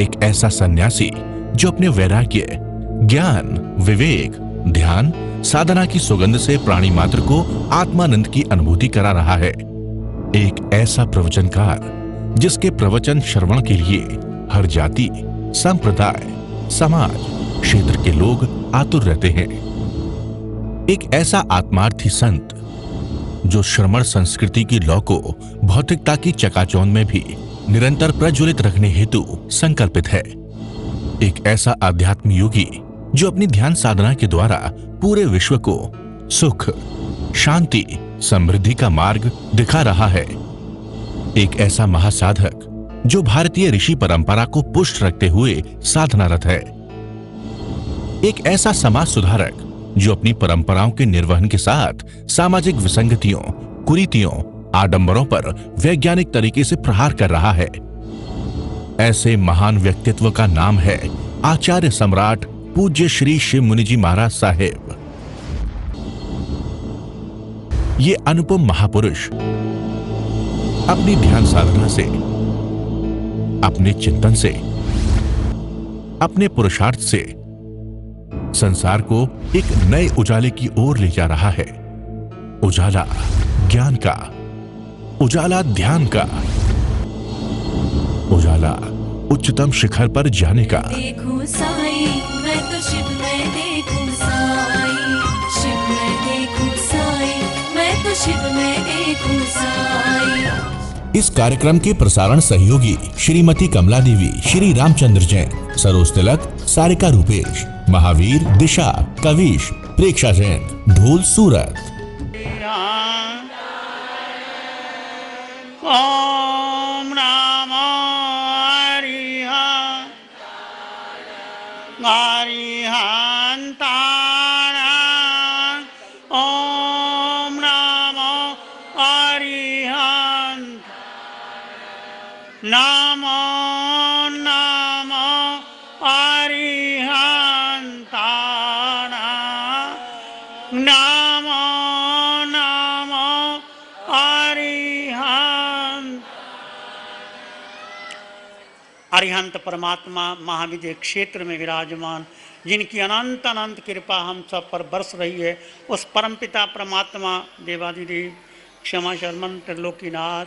एक ऐसा सन्यासी जो अपने वैराग्य, ज्ञान, विवेक, ध्यान, साधना की सुगंध से प्राणी मात्र को आत्मानंद की अनुभूति करा रहा है। एक ऐसा प्रवचनकार जिसके प्रवचन श्रवण के लिए हर जाति, संप्रदाय, समाज, क्षेत्र के लोग आतुर रहते हैं। एक ऐसा आत्मार्थी संत जो श्रमण संस्कृति की लौ को भौतिकता की चकाचौंध में भी निरंतर प्रज्वलित रखने हेतु संकल्पित है। एक ऐसा आध्यात्म योगी जो अपनी ध्यान साधना के द्वारा पूरे विश्व को सुख, शांति, समृद्धि का मार्ग दिखा रहा है। एक ऐसा महासाधक जो भारतीय ऋषि परंपरा को पुष्ट रखते हुए साधनारत है। एक ऐसा समाज सुधारक जो अपनी परंपराओं के निर्वहन के साथ सामाजिक विसंगतियों, कुरीतियों, आडंबरों पर वैज्ञानिक तरीके से प्रहार कर रहा है। ऐसे महान व्यक्तित्व का नाम है आचार्य सम्राट पूज्य श्री शिव मुनि जी महाराज साहेब। ये अनुपम महापुरुष अपनी ध्यान साधना से, अपने चिंतन से, अपने पुरुषार्थ से संसार को एक नए उजाले की ओर ले जा रहा है। उजाला ज्ञान का, उजाला ध्यान का, उजाला उच्चतम शिखर पर जाने का। देखूं साई, मैं तो शिव में देखूं साई, शिव में देखूं साई, मैं तो शिव में देखूं साई। इस कार्यक्रम के प्रसारण सहयोगी श्रीमती कमला देवी, श्री रामचंद्र जैन, सरोज तिलक, सारिका रूपेश, महावीर, दिशा, कविश, प्रेक्षा जैन, ढोल सूरत। ओम नमो हरिहंताय, ओम नमो हरिहंताय, नमो नमो हरिहंताय, नमो नमो हरिहंत। अरिहंत परमात्मा महाविजय क्षेत्र में विराजमान, जिनकी अनंत अनंत कृपा हम सब पर बरस रही है, उस परमपिता परमात्मा देवादिदेव क्षमा शर्मन त्रिलोकीनाथ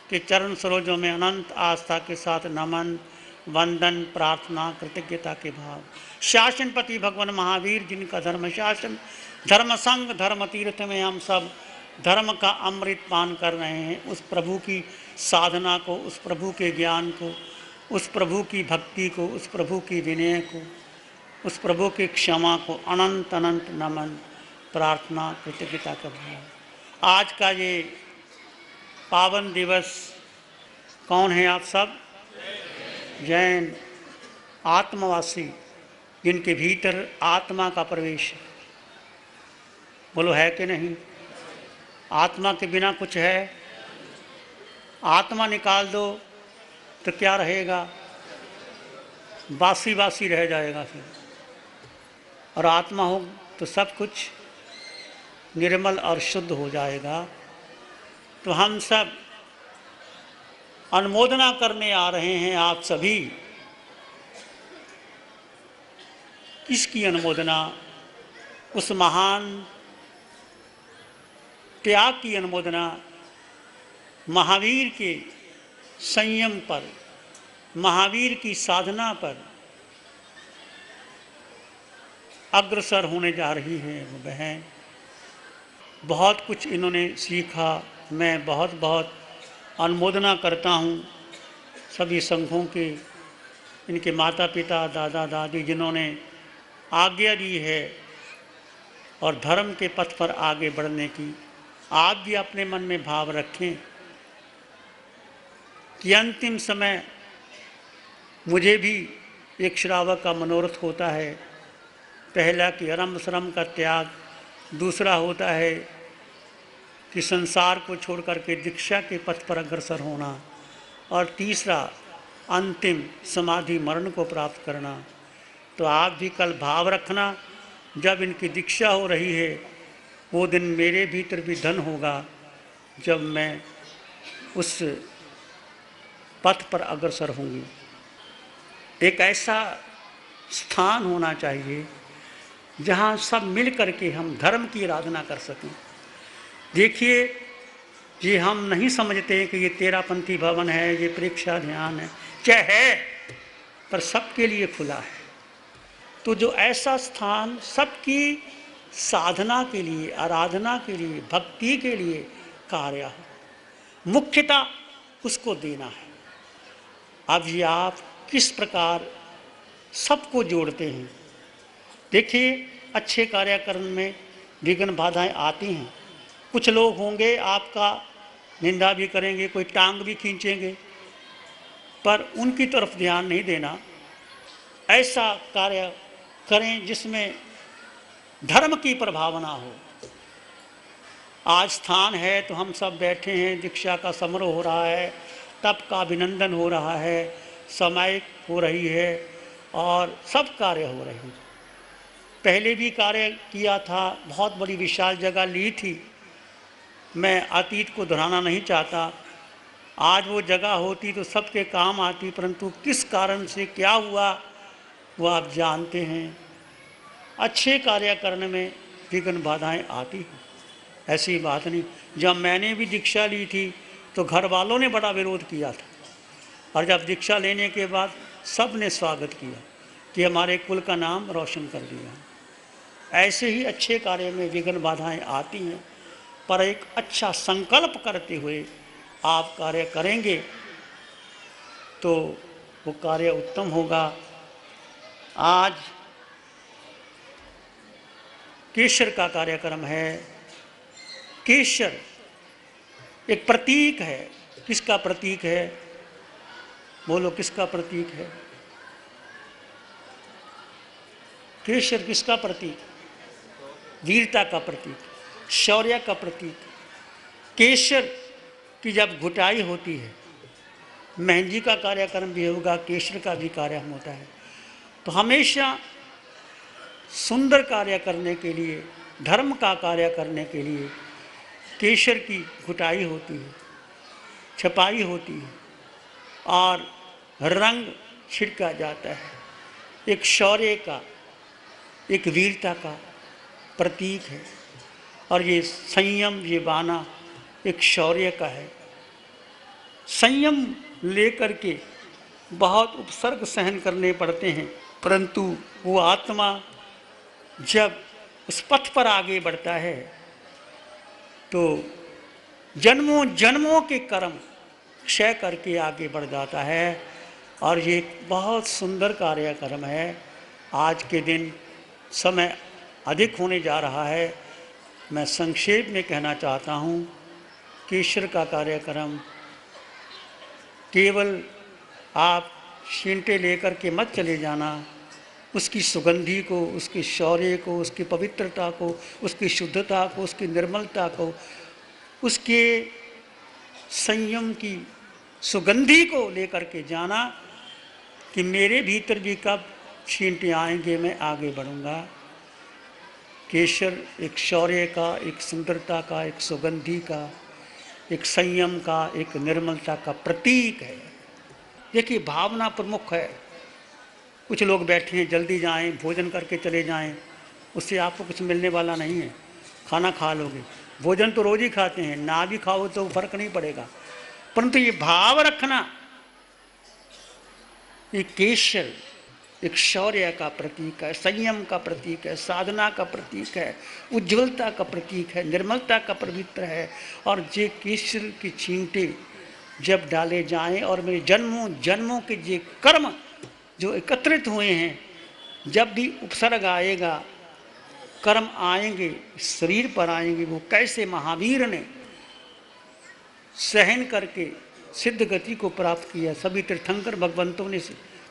के चरण सरोजों में अनंत आस्था के साथ नमन, वंदन, प्रार्थना, कृतज्ञता के भाव। शासनपति भगवान महावीर जिनका धर्म शासन, धर्म संग, धर्म तीर्थ में हम सब धर्म का अमृत पान कर रहे हैं। उस प्रभु की साधना को, उस प्रभु के ज्ञान को, उस प्रभु की भक्ति को, उस प्रभु की विनय को, उस प्रभु की क्षमा को अनंत अनंत नमन, प्रार्थना, कृतज्ञता का भाव। आज का ये पावन दिवस कौन है आप सब? जैन आत्मवासी, जिनके भीतर आत्मा का प्रवेश है। बोलो है कि नहीं? आत्मा के बिना कुछ है? आत्मा निकाल दो तो क्या रहेगा? बासी बासी रह जाएगा फिर। और आत्मा हो तो सब कुछ निर्मल और शुद्ध हो जाएगा। तो हम सब अनुमोदना करने आ रहे हैं, आप सभी। किसकी अनुमोदना? उस महान त्याग की अनुमोदना, महावीर के संयम पर, महावीर की साधना पर अग्रसर होने जा रही है वो बहन। बहुत कुछ इन्होंने सीखा। मैं बहुत बहुत अनुमोदना करता हूँ सभी संघों के, इनके माता पिता, दादा दादी, जिन्होंने आज्ञा दी है और धर्म के पथ पर आगे बढ़ने की। आप भी अपने मन में भाव रखें कि अंतिम समय मुझे भी एक श्रावक का मनोरथ होता है। पहला कि आरंभ श्रम का त्याग, दूसरा होता है कि संसार को छोड़ करके दीक्षा के पथ पर अग्रसर होना, और तीसरा अंतिम समाधि मरण को प्राप्त करना। तो आप भी कल भाव रखना, जब इनकी दीक्षा हो रही है वो दिन मेरे भीतर भी धन होगा, जब मैं उस पथ पर अग्रसर होंगी। एक ऐसा स्थान होना चाहिए जहाँ सब मिल करके हम धर्म की आराधना कर सकें। देखिए, ये हम नहीं समझते कि ये तेरापंथी भवन है, ये परीक्षा ध्यान है, क्या है, पर सबके लिए खुला है। तो जो ऐसा स्थान सबकी साधना के लिए, आराधना के लिए, भक्ति के लिए कार्य हो, मुख्यतः उसको देना है। अब ये आप किस प्रकार सबको जोड़ते हैं। देखिए, अच्छे कार्यक्रम में विघ्न बाधाएं आती हैं। कुछ लोग होंगे आपका निंदा भी करेंगे, कोई टांग भी खींचेंगे, पर उनकी तरफ ध्यान नहीं देना। ऐसा कार्य करें जिसमें धर्म की प्रभावना हो। आज स्थान है तो हम सब बैठे हैं, दीक्षा का समारोह हो रहा है, तप का अभिनंदन हो रहा है, सामायिक हो रही है और सब कार्य हो रहे हैं। पहले भी कार्य किया था, बहुत बड़ी विशाल जगह ली थी। मैं अतीत को दोहराना नहीं चाहता। आज वो जगह होती तो सबके काम आती, परंतु किस कारण से क्या हुआ वो आप जानते हैं। अच्छे कार्य करने में विघ्न बाधाएं आती हैं, ऐसी बात नहीं। जब मैंने भी दीक्षा ली थी तो घर वालों ने बड़ा विरोध किया था, और जब दीक्षा लेने के बाद सब ने स्वागत किया कि हमारे कुल का नाम रोशन कर दिया। ऐसे ही अच्छे कार्य में विघ्न बाधाएं आती हैं, पर एक अच्छा संकल्प करते हुए आप कार्य करेंगे तो वो कार्य उत्तम होगा। आज केशर का कार्यक्रम है। केशर एक प्रतीक है। किसका प्रतीक है? बोलो, किसका प्रतीक है? केशर किसका प्रतीक? वीरता का प्रतीक, शौर्य का प्रतीक। केशर की जब घुटाई होती है, मेहंदी का कार्यक्रम भी होगा, केशर का भी कार्यक्रम होता है। तो हमेशा सुंदर कार्य करने के लिए, धर्म का कार्य करने के लिए केशर की घुटाई होती है, छपाई होती है और रंग छिड़का जाता है। एक शौर्य का, एक वीरता का प्रतीक है। और ये संयम, ये बाना एक शौर्य का है। संयम लेकर के बहुत उपसर्ग सहन करने पड़ते हैं, परंतु वो आत्मा जब उस पथ पर आगे बढ़ता है तो जन्मों जन्मों के कर्म क्षय करके आगे बढ़ जाता है। और ये एक बहुत सुंदर कार्यक्रम है। आज के दिन समय अधिक होने जा रहा है, मैं संक्षेप में कहना चाहता हूँ कि ईश्वर का कार्यक्रम केवल आप छींटे लेकर के मत चले जाना। उसकी सुगंधी को, उसके शौर्य को, उसकी पवित्रता को, उसकी शुद्धता को, उसकी निर्मलता को, उसके संयम की सुगंधी को लेकर के जाना कि मेरे भीतर भी कब छींटे आएंगे, मैं आगे बढ़ूंगा। केशर एक शौर्य का, एक सुंदरता का, एक सुगंधी का, एक संयम का, एक निर्मलता का प्रतीक है। देखिए, भावना प्रमुख है। कुछ लोग बैठे हैं, जल्दी जाएं, भोजन करके चले जाएं, उससे आपको कुछ मिलने वाला नहीं है। खाना खा लोगे, भोजन तो रोज ही खाते हैं, ना भी खाओ तो फर्क नहीं पड़ेगा, परंतु ये भाव रखना, ये केशर एक शौर्य का प्रतीक है, संयम का प्रतीक है, साधना का प्रतीक है, उज्ज्वलता का प्रतीक है, निर्मलता का पवित्र है। और जे केशर की छींटे जब डाले जाएं और मेरे जन्मों जन्मों के जे कर्म जो एकत्रित हुए हैं, जब भी उपसर्ग आएगा, कर्म आएंगे, शरीर पर आएंगे, वो कैसे महावीर ने सहन करके सिद्ध गति को प्राप्त किया, सभी तीर्थंकर भगवंतों ने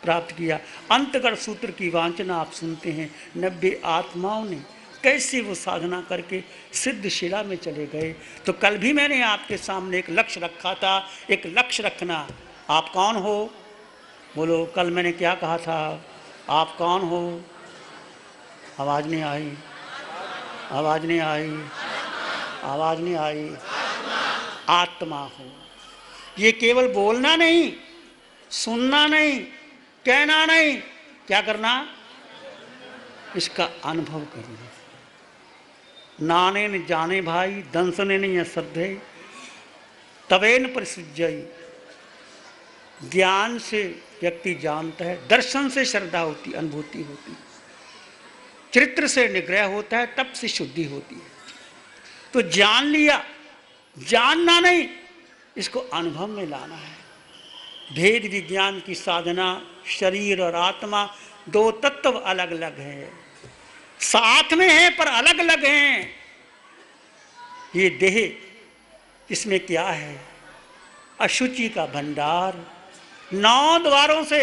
प्राप्त किया। अंतगढ़ सूत्र की वांछना आप सुनते हैं, 90 आत्माओं ने कैसे वो साधना करके सिद्ध शिला में चले गए। तो कल भी मैंने आपके सामने एक लक्ष्य रखा था। एक लक्ष्य रखना। आप कौन हो? बोलो, कल मैंने क्या कहा था? आप कौन हो? आवाज़ नहीं आई, आवाज़ नहीं आई, आवाज़ नहीं आई। आत्मा हो। ये केवल बोलना नहीं, सुनना नहीं, कहना नहीं, क्या करना, इसका अनुभव करना। नाने न जाने भाई, दंसने नहीं श्रद्धे, तवेन परिसुजई। ज्ञान से व्यक्ति जानता है, दर्शन से श्रद्धा होती, अनुभूति होती, चरित्र से निग्रह होता है, तप से शुद्धि होती है। तो जान लिया, जानना नहीं, इसको अनुभव में लाना है। भेद विज्ञान की साधना, शरीर और आत्मा दो तत्व अलग अलग हैं, साथ में हैं पर अलग अलग हैं। ये देह, इसमें क्या है, अशुचि का भंडार। 9 द्वारों से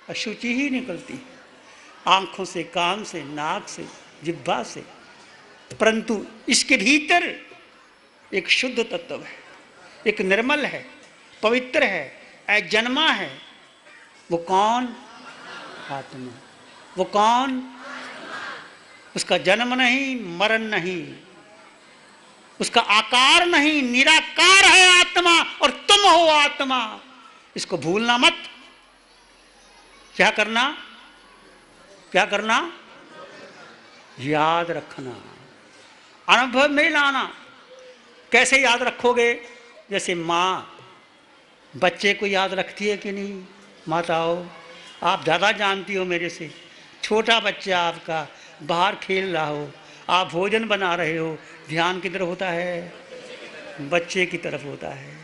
अशुचि ही निकलती है, आंखों से, कान से, नाक से, जिह्वा से। परंतु इसके भीतर एक शुद्ध तत्व है, एक निर्मल है, पवित्र है, अजन्मा है। वो कौन, आत्मा। वो कौन, उसका जन्म नहीं, मरण नहीं, उसका आकार नहीं, निराकार है आत्मा, और तुम हो आत्मा। इसको भूलना मत। क्या करना, क्या करना, याद रखना, अनुभव में लाना। कैसे याद रखोगे, जैसे माँ बच्चे को याद रखती है कि नहीं। माताओं, आप ज़्यादा जानती हो मेरे से। छोटा बच्चा आपका बाहर खेल रहा हो, आप भोजन बना रहे हो, ध्यान किधर होता है, बच्चे की तरफ होता है।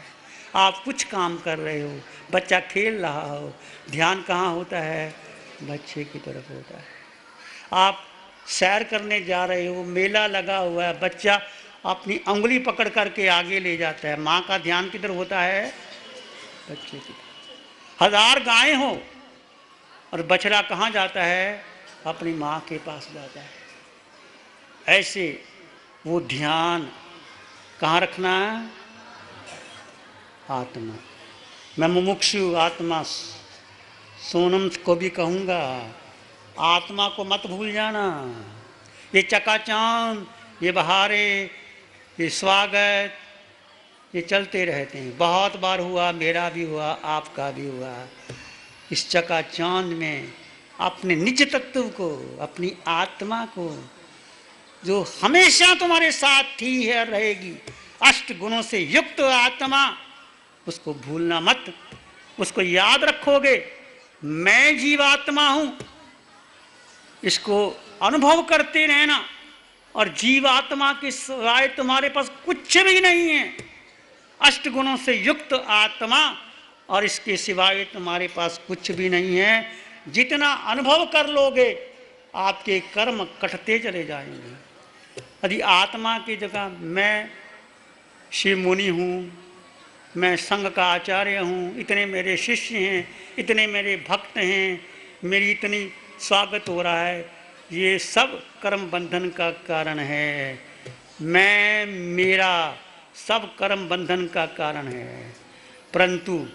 आप कुछ काम कर रहे हो, बच्चा खेल रहा हो, ध्यान कहाँ होता है, बच्चे की तरफ होता है। आप सैर करने जा रहे हो, मेला लगा हुआ है, बच्चा अपनी उंगली पकड़ करके आगे ले जाता है, माँ का ध्यान किधर होता है, बच्चे की तरफ। 1000 गायें हो और बछड़ा कहाँ जाता है, अपनी माँ के पास जाता है। ऐसे वो ध्यान कहाँ रखना है, आत्मा। मैं मुमुक्षु आत्मा सोनम को भी कहूँगा, आत्मा को मत भूल जाना। ये चकाचौंध, ये बहारे, ये स्वागत, ये चलते रहते हैं। बहुत बार हुआ, मेरा भी हुआ, आपका भी हुआ। इस चकाचौंध में अपने निज तत्व को, अपनी आत्मा को, जो हमेशा तुम्हारे साथ थी है, रहेगी, 8 गुणों से युक्त आत्मा, उसको भूलना मत। उसको याद रखोगे, मैं जीवात्मा हूं, इसको अनुभव करते रहना। और जीवात्मा के सिवाय तुम्हारे पास कुछ भी नहीं है। 8 गुणों से युक्त आत्मा, और इसके सिवाय तुम्हारे पास कुछ भी नहीं है। जितना अनुभव कर लोगे, आपके कर्म कटते चले जाएंगे। यदि आत्मा की जगह मैं शिव मुनि हूँ, मैं संघ का आचार्य हूँ, इतने मेरे शिष्य हैं, इतने मेरे भक्त हैं, मेरी इतनी स्वागत हो रहा है, ये सब कर्म बंधन का कारण है। मैं, मेरा, सब कर्म बंधन का कारण है। परंतु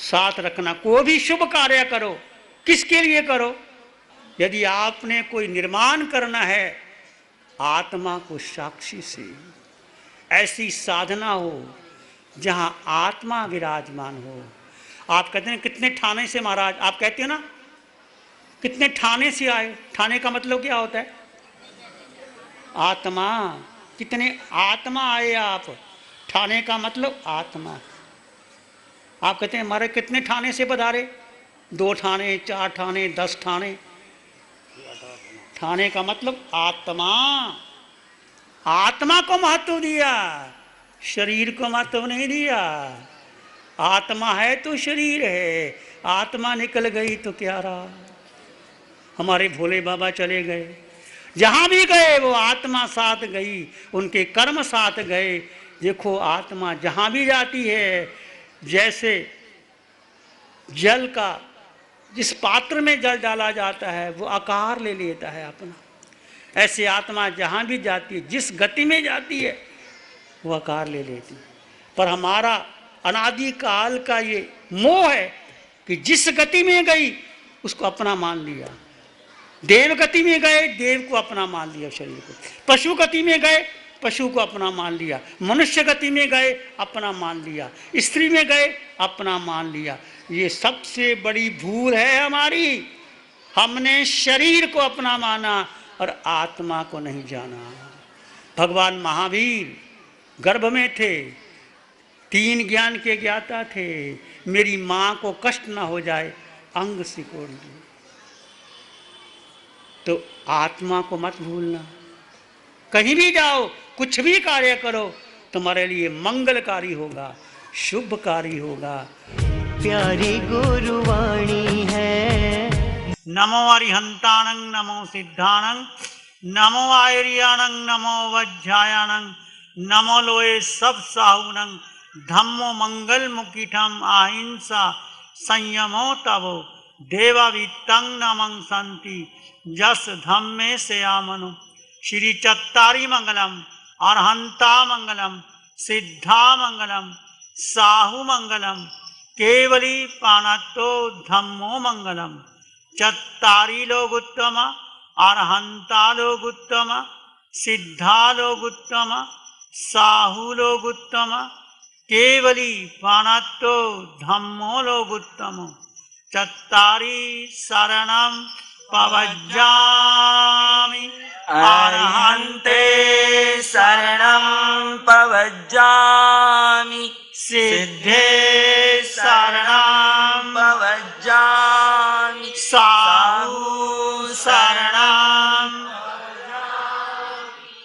साथ रखना, कोई भी शुभ कार्य करो, किसके लिए करो, यदि आपने कोई निर्माण करना है, आत्मा को साक्षी से ऐसी साधना हो जहां आत्मा विराजमान हो। आप कहते हैं कितने ठाणे से महाराज, आप कहते हो ना कितने ठाणे से आए, ठाणे का मतलब क्या होता है, आत्मा। कितने आत्मा आए आप, ठाणे का मतलब आत्मा। आप कहते हैं हमारे कितने ठाणे से पधारे, 2 ठाणे, 4 ठाणे, 10 ठाणे। ठाणे का मतलब आत्मा। आत्मा को महत्व दिया, शरीर को महत्व नहीं दिया। आत्मा है तो शरीर है, आत्मा निकल गई तो क्या रहा। हमारे भोले बाबा चले गए, जहां भी गए वो आत्मा साथ गई, उनके कर्म साथ गए। देखो आत्मा जहां भी जाती है, जैसे जल का, जिस पात्र में जल डाला जाता है वो आकार ले लेता है अपना, ऐसे आत्मा जहां भी जाती है, जिस गति में जाती है वो आकार ले लेती है। पर हमारा अनादि काल का ये मोह है कि जिस गति में गई उसको अपना मान लिया। देव गति में गए, देव को अपना मान लिया शरीर को। पशु गति में गए, पशु को अपना मान लिया। मनुष्य गति में गए, अपना मान लिया। स्त्री में गए, अपना मान लिया। ये सबसे बड़ी भूल है हमारी। हमने शरीर को अपना माना और आत्मा को नहीं जाना। भगवान महावीर गर्भ में थे, 3 ज्ञान के ज्ञाता थे। मेरी माँ को कष्ट ना हो जाए, अंग सिकोड़ दिए। तो आत्मा को मत भूलना। कहीं भी जाओ, कुछ भी कार्य करो, तुम्हारे लिए मंगलकारी होगा, शुभकारी होगा। प्यारी गुरुवाणी है। नमो अरिहंताणं नमो सिद्धाणं नमो आयर्याणं नमो वज्रायाणं नमो लोए सब साहुणं धम्मो मंगल मुकीठम अहिंसा संयमो तवो देवावितं नमं संति जस धम्मे से आमनु। श्री चत्तारी मंगलम, अरहंता मंगलम, सिद्धा मंगलम, साहु मंगलम, केवली पाणतो धम्मो मंगलम। चत्तारी लोग उत्तम, अरहंता लोग उत्तम, सिद्धा लोग उत्तम, साहु लोग उत्तम, केवली पाणतो धम्मो लोग उत्तम। चत्तारी शरणम पवज्जामि अरहन्ते शरणं पवज्जामि। सिद्धे शरणं पवज्जामि। साहु शरणं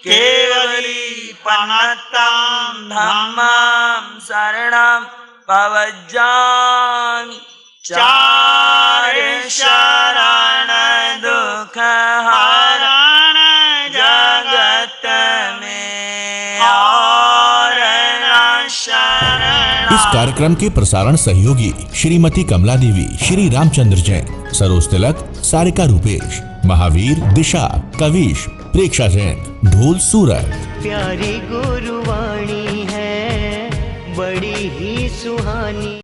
केवली पणतं धम्मं शरणं पवज्जामि। चार शरण दुख हरण जगत में और न शरण। इस कार्यक्रम के प्रसारण सहयोगी श्रीमती कमला देवी, श्री रामचंद्र जैन, सरोज तिलक, सारिका रूपेश, महावीर, दिशा, कविश, प्रेक्षा जैन, ढोल सूरत। प्यारी गुरुवाणी है, बड़ी ही सुहानी।